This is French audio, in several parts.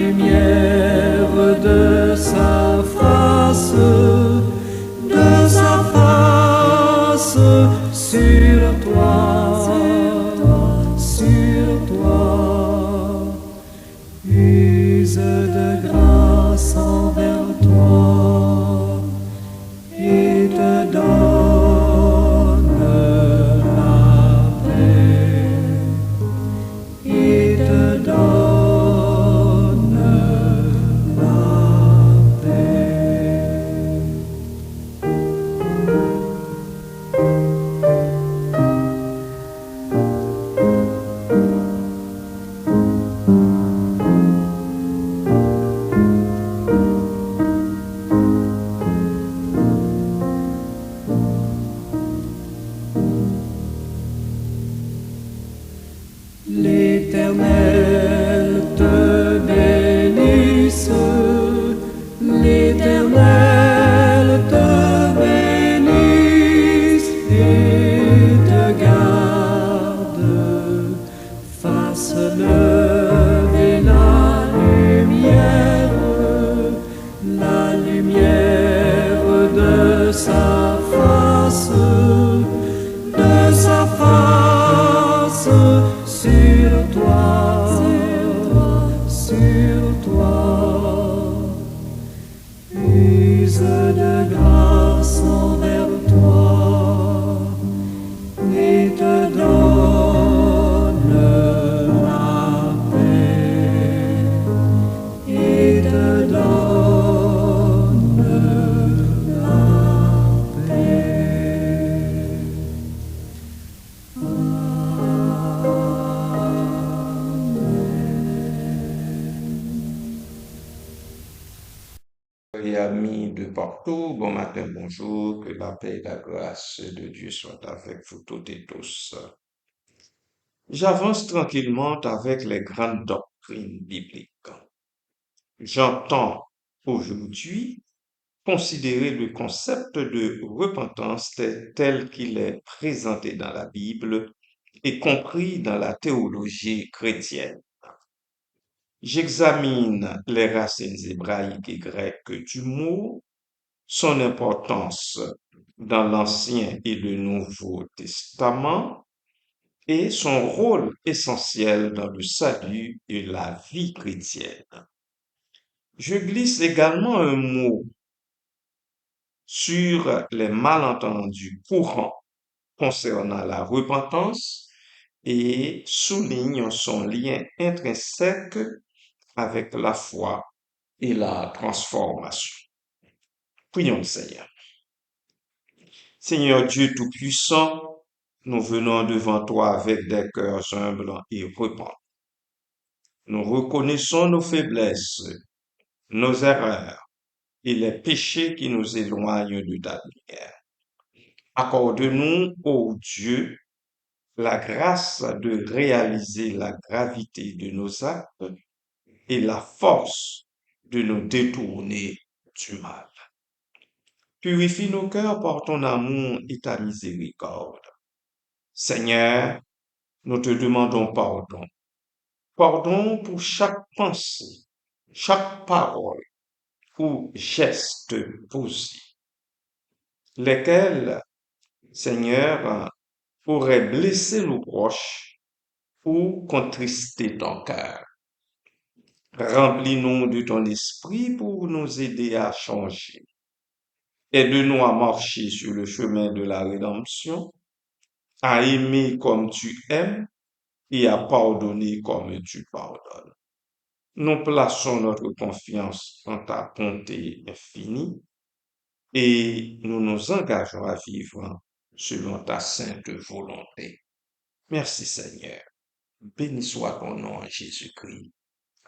lumière de sa face sur toi, use de grâce envers toi et te donne la paix, et te donne la paix. L'Éternel te bénisse, l'Éternel te bénisse et te garde, fasse lever la lumière de sa face sur toi, use de grâce envers toi et te donne la paix, et te donne la paix. Et amis de partout, bon matin, bonjour, que la paix et la grâce de Dieu soient avec vous toutes et tous. J'avance tranquillement avec les grandes doctrines bibliques. J'entends aujourd'hui considérer le concept de repentance tel qu'il est présenté dans la Bible et compris dans la théologie chrétienne. J'examine les racines hébraïques et grecques du mot, son importance dans l'Ancien et le Nouveau Testament et son rôle essentiel dans le salut et la vie chrétienne. Je glisse également un mot sur les malentendus courants concernant la repentance et souligne son lien intrinsèque avec la foi et la transformation. Prions le Seigneur. Seigneur Dieu Tout-Puissant, nous venons devant toi avec des cœurs humbles et repentis. Nous reconnaissons nos faiblesses, nos erreurs et les péchés qui nous éloignent de ta lumière. Accorde-nous, ô Dieu, la grâce de réaliser la gravité de nos actes et la force de nous détourner du mal. Purifie nos cœurs par ton amour et ta miséricorde. Seigneur, nous te demandons pardon. Pardon pour chaque pensée, chaque parole ou geste posé, lesquels, Seigneur, auraient blessé nos proches ou contristé ton cœur. Remplis-nous de ton esprit pour nous aider à changer. Aide-nous à marcher sur le chemin de la rédemption, à aimer comme tu aimes et à pardonner comme tu pardonnes. Nous plaçons notre confiance en ta bonté infinie et nous nous engageons à vivre selon ta sainte volonté. Merci Seigneur. Béni soit ton nom, Jésus-Christ.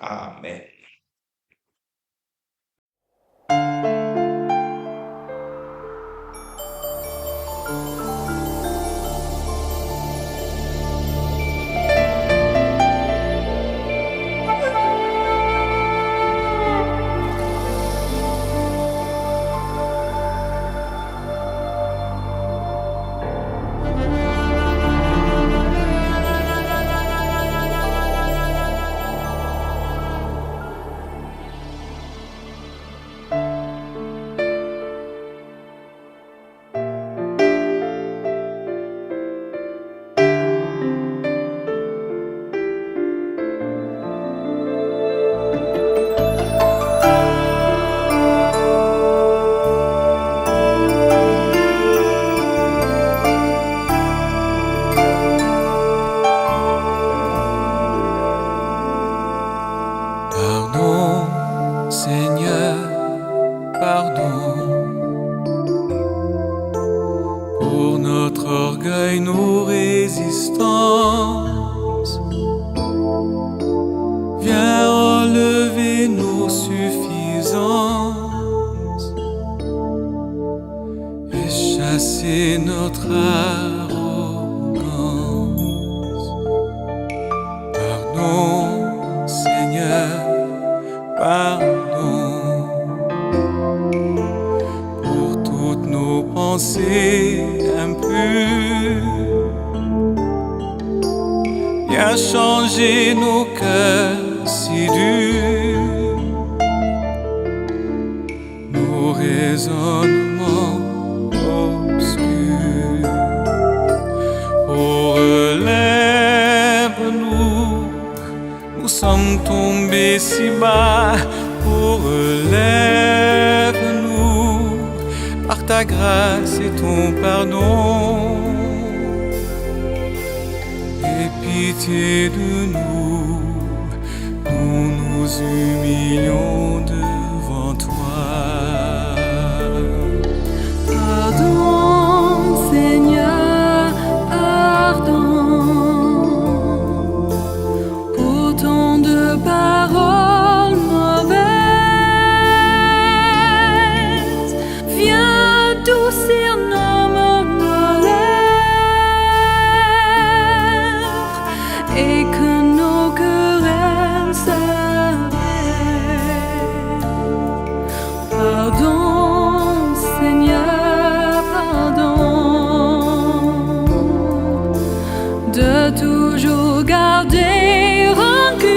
Amen. Pardon, Seigneur, pardon pour toutes nos pensées impures. Viens changer nos cœurs si durs, nos raisonnements obscurs. Oh, relève-nous, nous sommes tombés si bas. Oh, relève-nous, par ta grâce et ton pardon. Aie pitié de nous, nous nous humilions devant toi. Pardon, Seigneur, pardon pour tant de paroles mauvaises. Viens adoucir nos malheurs et que nos querelles s'arrêtent. Pardon, Seigneur, pardon de toujours garder rancune.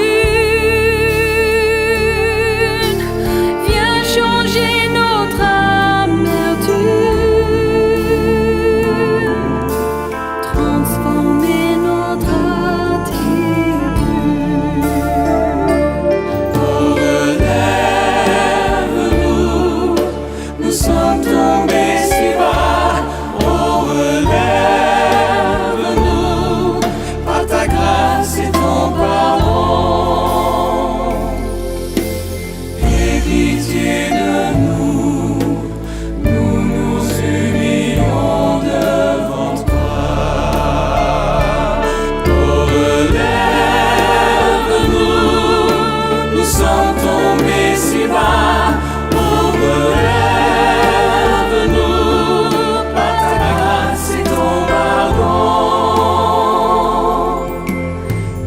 Viens changer notre amertume, transformer notre attitude. Oh, relève-nous, nous sommes tombés si bas. Oh, relève-nous, par ta grâce et ton pardon. Aie pitié de nous, nous nous humilions devant toi. Oh, relève-nous, nous sommes tombés si bas. Oh, relève-nous, par ta grâce et ton pardon.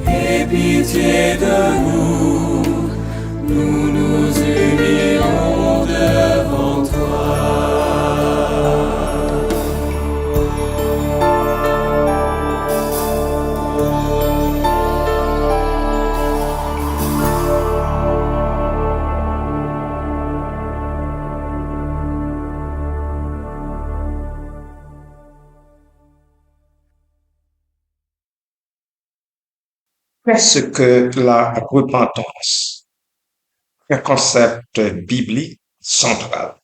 Aie pitié de nous, nous nous humilions devant toi. Qu'est-ce que la repentance? Un concept biblique central.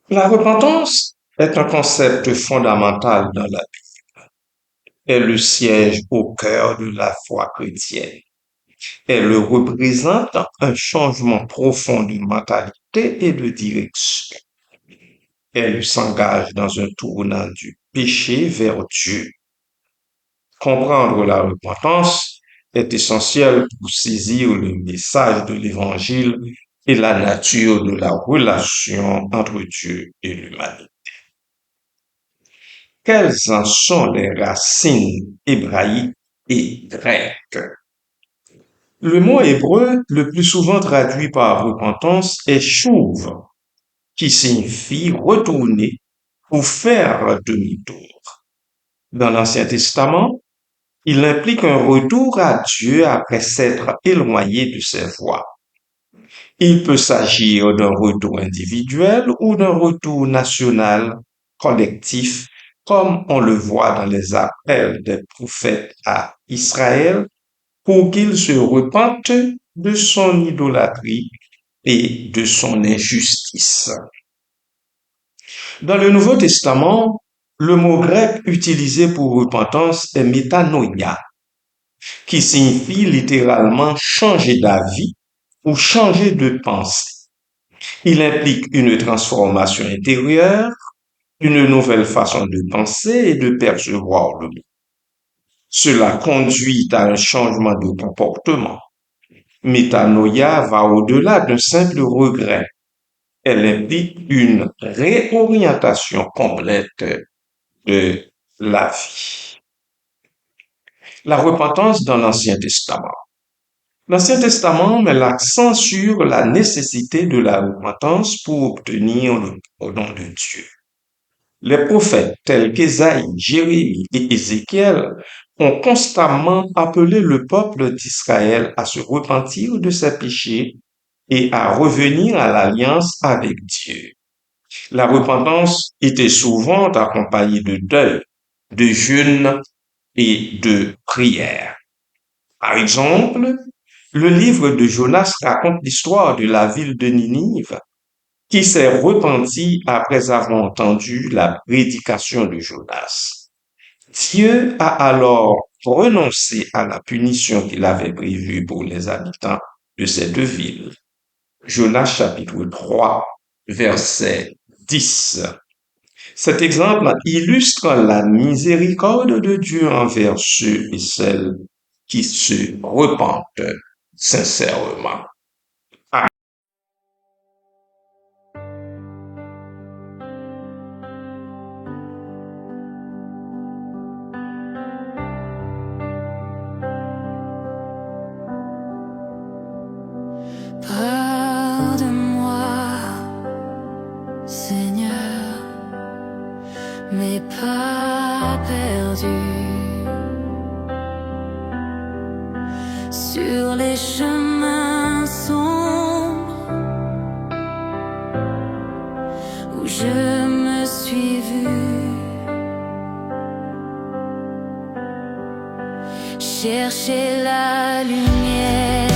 La repentance est un concept fondamental dans la Bible. Elle le siège au cœur de la foi chrétienne. Elle représente un changement profond de mentalité et de direction. Elle s'engage dans un tournant du péché vers Dieu. Comprendre la repentance est essentiel pour saisir le message de l'Évangile et la nature de la relation entre Dieu et l'humanité. Quelles en sont les racines hébraïques et grecques? Le mot hébreu le plus souvent traduit par repentance est chouv, qui signifie retourner ou faire demi-tour. Dans l'Ancien Testament, il implique un retour à Dieu après s'être éloigné de ses voies. Il peut s'agir d'un retour individuel ou d'un retour national, collectif, comme on le voit dans les appels des prophètes à Israël pour qu'il se repente de son idolâtrie et de son injustice. Dans le Nouveau Testament, le mot grec utilisé pour repentance est métanoïa, qui signifie littéralement changer d'avis ou changer de pensée. Il implique une transformation intérieure, une nouvelle façon de penser et de percevoir le monde. Cela conduit à un changement de comportement. Métanoïa va au-delà d'un simple regret. Elle implique une réorientation complète de la vie. La repentance dans l'Ancien Testament. L'Ancien Testament met l'accent sur la nécessité de la repentance pour obtenir le pardon de Dieu. Les prophètes tels qu'Ésaïe, Jérémie et Ézéchiel ont constamment appelé le peuple d'Israël à se repentir de ses péchés et à revenir à l'alliance avec Dieu. La repentance était souvent accompagnée de deuil, de jeûne et de prière. Par exemple, le livre de Jonas raconte l'histoire de la ville de Ninive qui s'est repentie après avoir entendu la prédication de Jonas. Dieu a alors renoncé à la punition qu'il avait prévue pour les habitants de ces deux villes. Jonas chapitre 3, verset 10. Cet exemple illustre la miséricorde de Dieu envers ceux et celles qui se repentent sincèrement. Pardonne-moi, Seigneur, mes pas perdus sur les chemins sombres où je me suis vue chercher la lumière.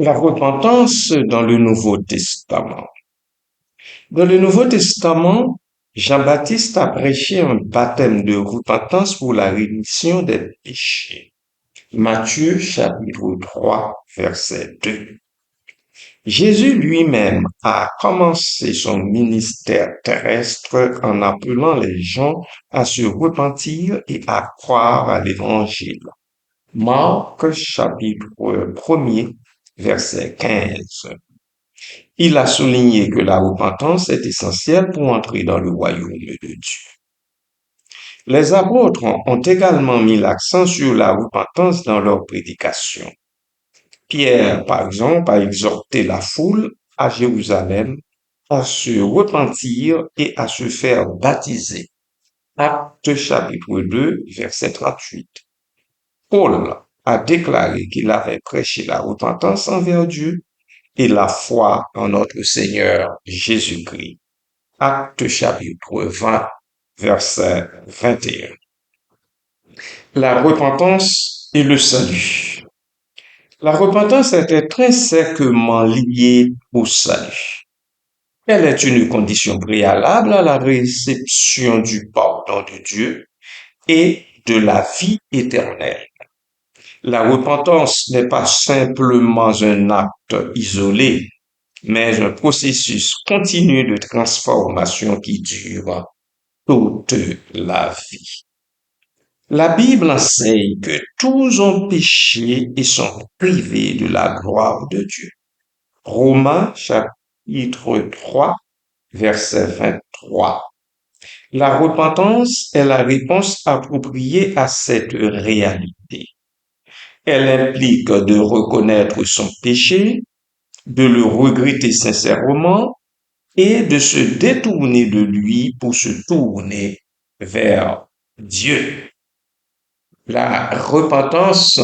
La repentance dans le Nouveau Testament. Dans le Nouveau Testament, Jean-Baptiste a prêché un baptême de repentance pour la rémission des péchés. Matthieu chapitre 3, verset 2. Jésus lui-même a commencé son ministère terrestre en appelant les gens à se repentir et à croire à l'Évangile. Marc chapitre 1er, verset 15. Il a souligné que la repentance est essentielle pour entrer dans le royaume de Dieu. Les apôtres ont également mis l'accent sur la repentance dans leur prédication. Pierre, par exemple, a exhorté la foule à Jérusalem à se repentir et à se faire baptiser. Actes chapitre 2, verset 38. Paul a déclaré qu'il avait prêché la repentance envers Dieu et la foi en notre Seigneur Jésus-Christ. Actes chapitre 20, verset 21. La repentance et le salut. La repentance est intrinsèquement liée au salut. Elle est une condition préalable à la réception du pardon de Dieu et de la vie éternelle. La repentance n'est pas simplement un acte isolé, mais un processus continu de transformation qui dure toute la vie. La Bible enseigne que tous ont péché et sont privés de la gloire de Dieu. Romains chapitre 3, verset 23. La repentance est la réponse appropriée à cette réalité. Elle implique de reconnaître son péché, de le regretter sincèrement et de se détourner de lui pour se tourner vers Dieu. La repentance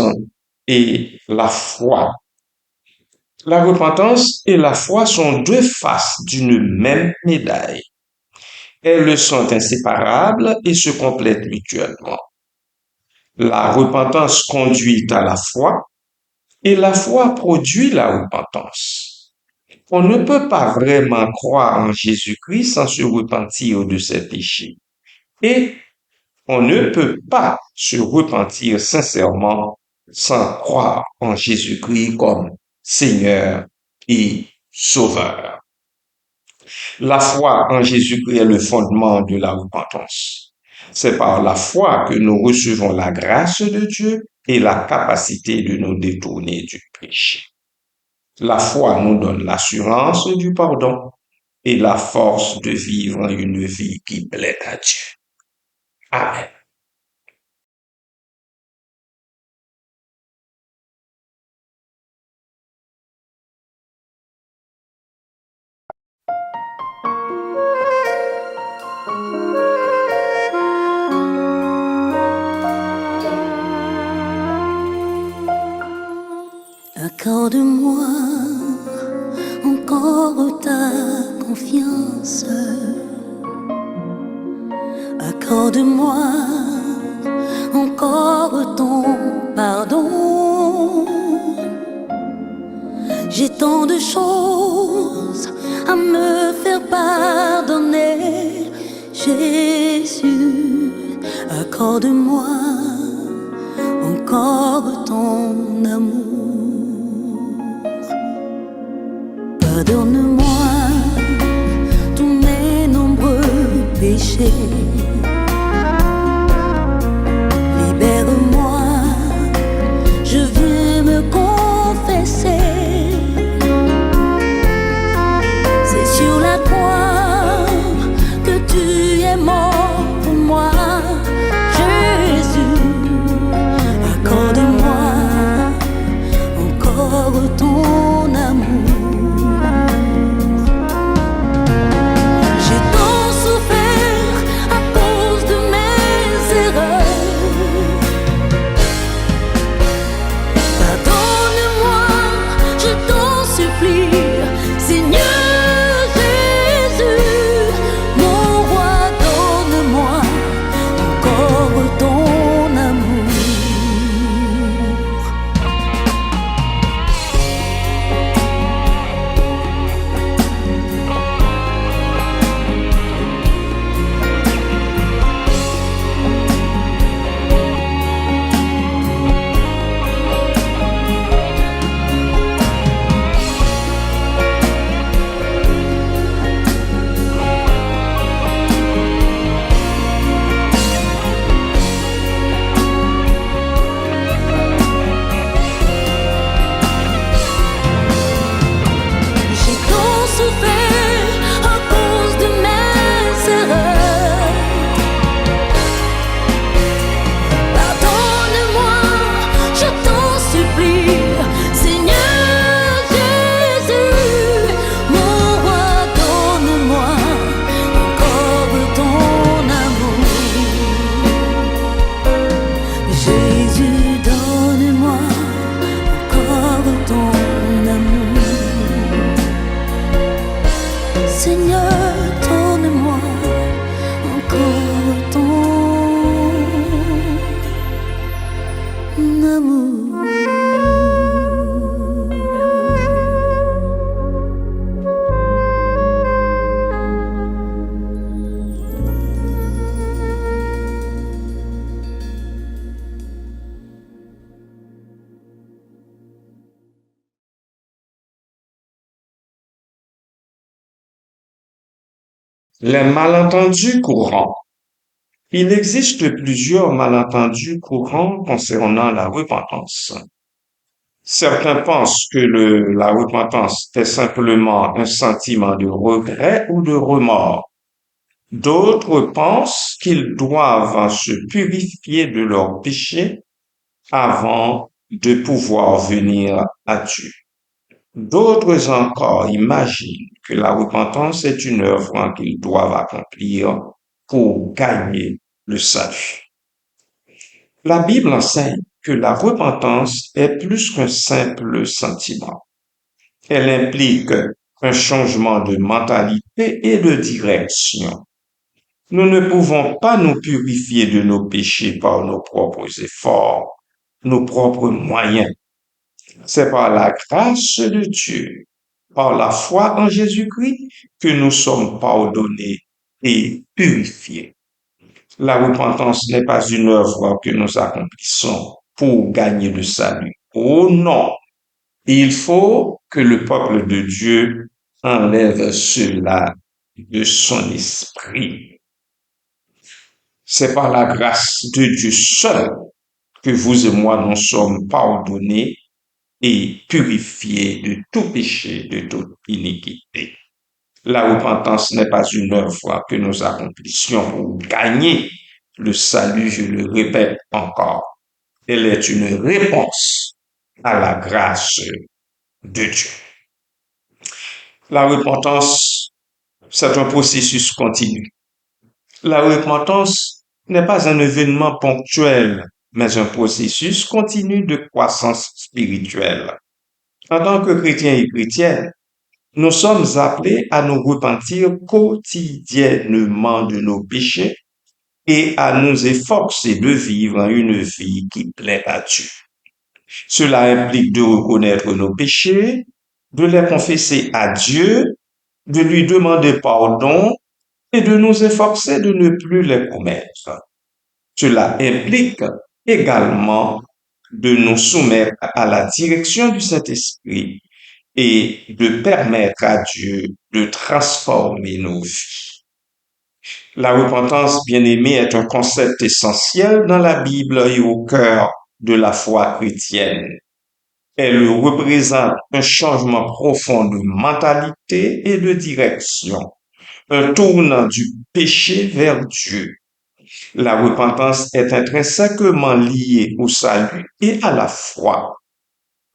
et la foi. La repentance et la foi sont deux faces d'une même médaille. Elles sont inséparables et se complètent mutuellement. La repentance conduit à la foi et la foi produit la repentance. On ne peut pas vraiment croire en Jésus-Christ sans se repentir de ses péchés. Et on ne peut pas se repentir sincèrement sans croire en Jésus-Christ comme Seigneur et Sauveur. La foi en Jésus-Christ est le fondement de la repentance. C'est par la foi que nous recevons la grâce de Dieu et la capacité de nous détourner du péché. La foi nous donne l'assurance du pardon et la force de vivre une vie qui plaît à Dieu. Amen. Accorde-moi encore ta confiance. Accorde-moi encore ton pardon. J'ai tant de choses à me faire pardonner. Jésus, accorde-moi encore ton amour. Pardonne-moi tous mes nombreux péchés. Libère-moi, je viens me confesser. C'est sur la croix que tu es mort pour moi. Jésus, accorde-moi encore ton amour. Seigneur, donne-moi encore ton amour. Les malentendus courants. Il existe plusieurs malentendus courants concernant la repentance. Certains pensent que la repentance est simplement un sentiment de regret ou de remords. D'autres pensent qu'ils doivent se purifier de leurs péchés avant de pouvoir venir à Dieu. D'autres encore imaginent que la repentance est une œuvre qu'ils doivent accomplir pour gagner le salut. La Bible enseigne que la repentance est plus qu'un simple sentiment. Elle implique un changement de mentalité et de direction. Nous ne pouvons pas nous purifier de nos péchés par nos propres efforts, nos propres moyens. C'est par la grâce de Dieu, par la foi en Jésus-Christ, que nous sommes pardonnés et purifiés. La repentance n'est pas une œuvre que nous accomplissons pour gagner le salut. Oh non! Il faut que le peuple de Dieu enlève cela de son esprit. C'est par la grâce de Dieu seul que vous et moi nous sommes pardonnés et purifiés de tout péché, de toute iniquité. La repentance n'est pas une œuvre que nous accomplissions pour gagner le salut, je le répète encore. Elle est une réponse à la grâce de Dieu. La repentance, c'est un processus continu. La repentance n'est pas un événement ponctuel, mais un processus continu de croissance spirituelle. En tant que chrétiens et chrétiennes, nous sommes appelés à nous repentir quotidiennement de nos péchés et à nous efforcer de vivre une vie qui plaît à Dieu. Cela implique de reconnaître nos péchés, de les confesser à Dieu, de lui demander pardon et de nous efforcer de ne plus les commettre. Cela implique également de nous soumettre à la direction du Saint-Esprit et de permettre à Dieu de transformer nos vies. La repentance, bien-aimée, est un concept essentiel dans la Bible et au cœur de la foi chrétienne. Elle représente un changement profond de mentalité et de direction, un tournant du péché vers Dieu. La repentance est intrinsèquement liée au salut et à la foi.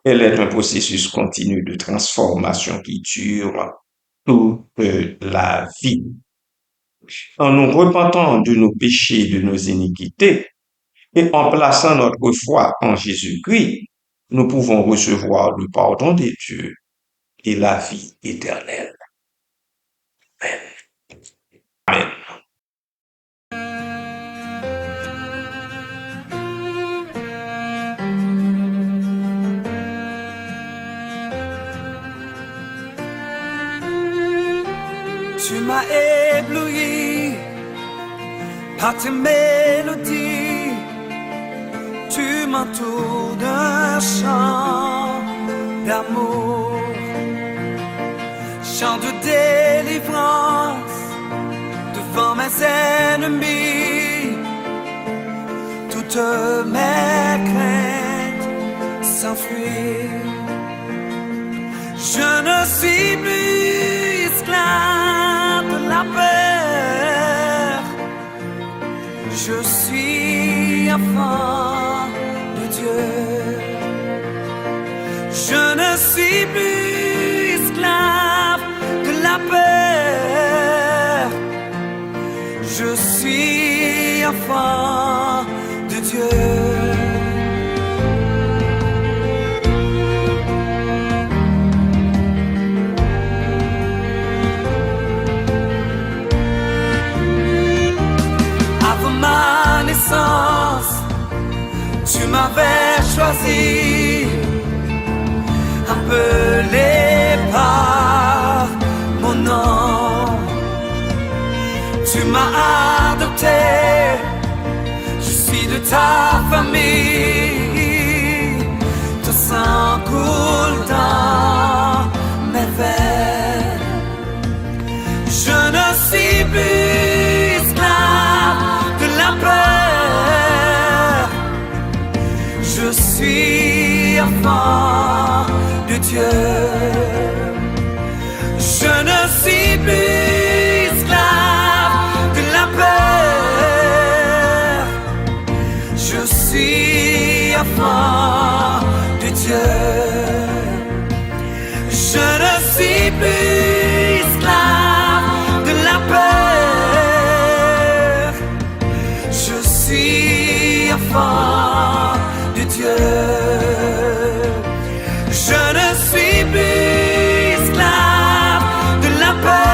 Elle est un processus continu de transformation qui dure toute la vie. En nous repentant de nos péchés et de nos iniquités et en plaçant notre foi en Jésus-Christ, nous pouvons recevoir le pardon de Dieu et la vie éternelle. Amen. Amen. Tu m'as ébloui par tes mélodies, tu m'entoures d'un chant d'amour, chant de délivrance devant mes ennemis, toutes mes craintes s'enfuient. Je ne suis plus esclave de la peur, je suis enfant de Dieu. Je ne suis plus esclave de la peur, je suis enfant de Dieu. m'avais choisi, appelé par mon nom. Tu m'as adopté, je suis de ta famille. Ton sang coule dans mes veines. Je ne suis plus esclave de la peur. Je suis enfant de Dieu. Je ne suis plus esclave de la peur. Je suis enfant de Dieu. Je ne suis plus esclave de la peur. Je suis enfant de Dieu. Je ne suis plus esclave de la peur.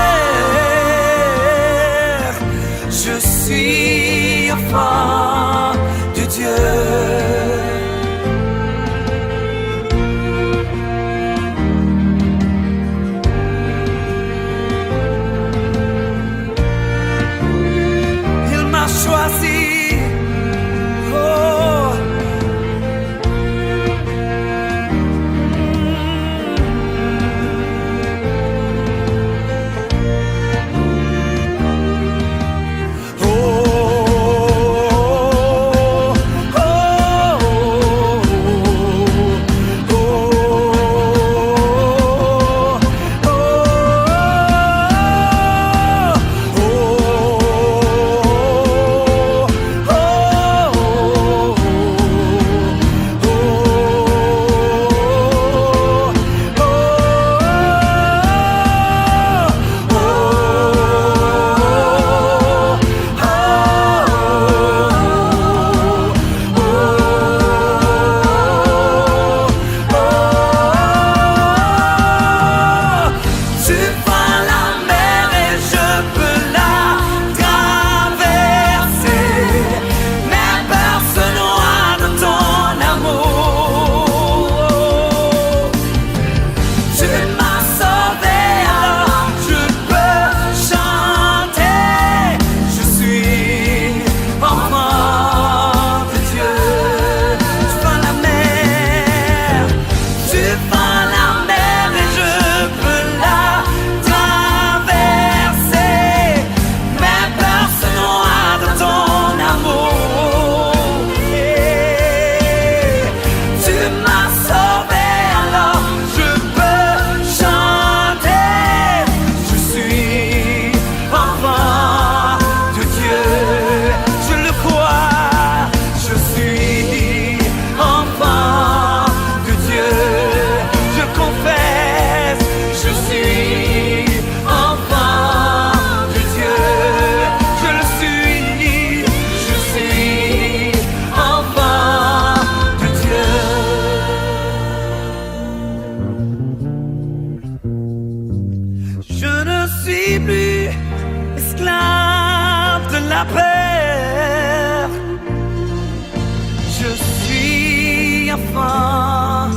Je suis enfant de Dieu. Choisi, oh. Oh, oh, oh, suis plus esclave de la peur. Je suis enfant